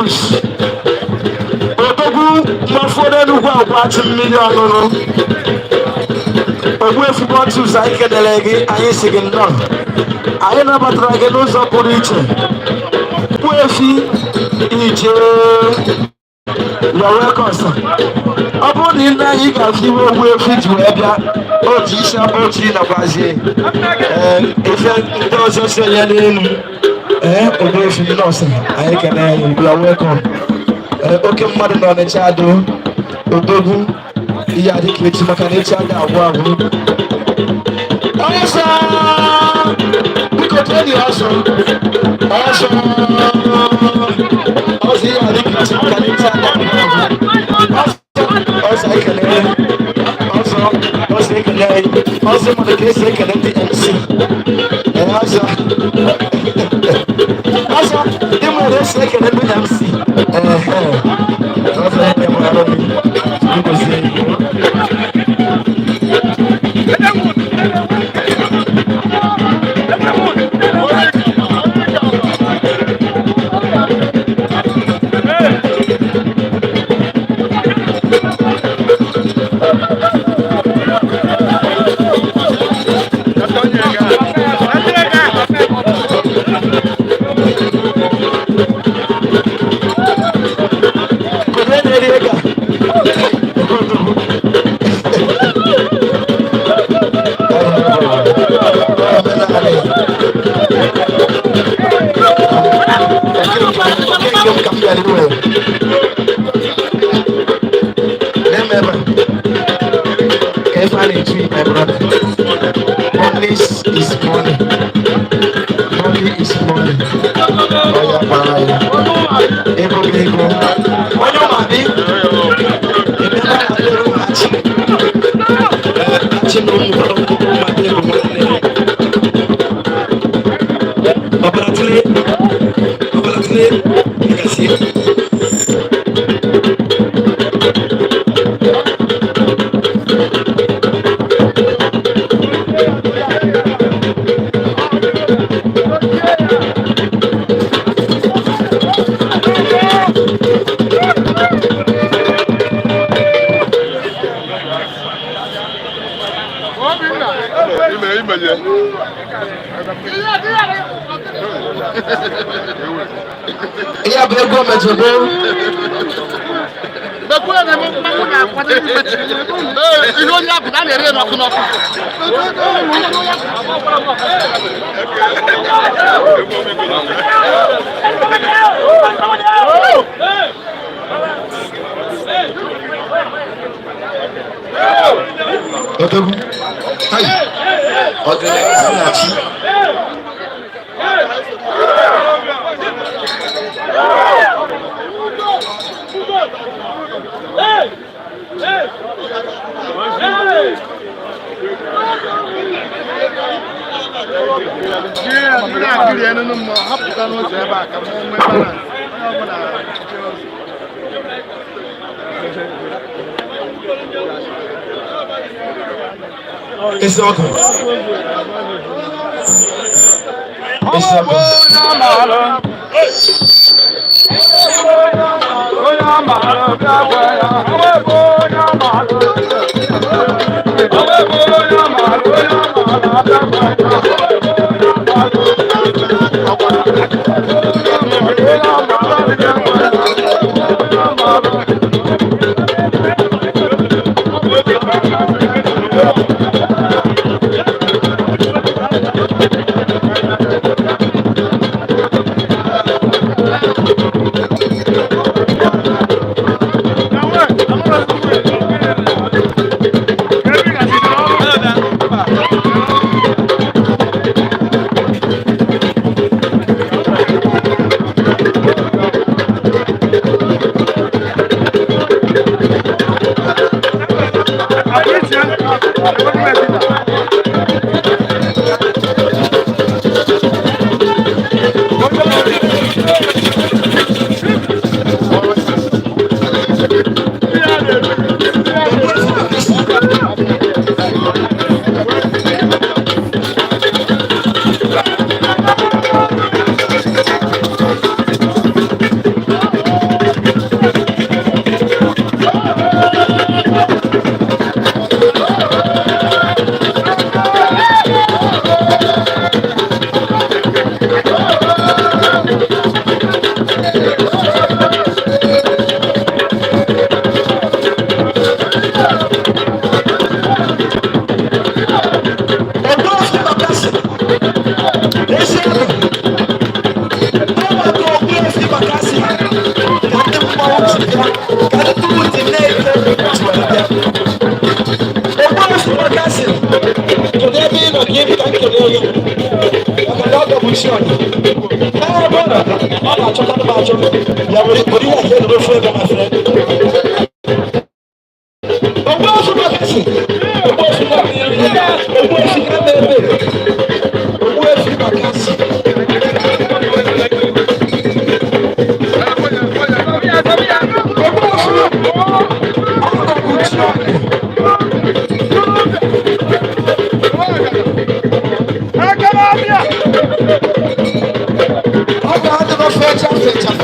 Juice. Odogu mafode nuwa kwati million. Ogwe football juice ayi kedelegi ayi sigin don. Ayi na batrage no so poriche. Kwefi ije. You're welcome, sir. Upon the night, you can see where we're fit to have your teacher, OT, na Brazil. If you don't say your name, or if you know, sir, I can, you are welcome. Okay, mother on the child, Odogu, he had the kids to make a child that one. Awesome! We could tell you awesome. Also, he had the kids to make a child that one. Also, my case they connect the MC. And also, they were the second MC. Yeah, but go met your bill. The queen you don't have to it's okay. It's Today being a game, thank you. I'm a lot of vision. Hey, brother, I'm not talking about you. Yeah, what do you hear the friend, my friend? But what's the message? What's the message? What's the message? What's the message? Fecha.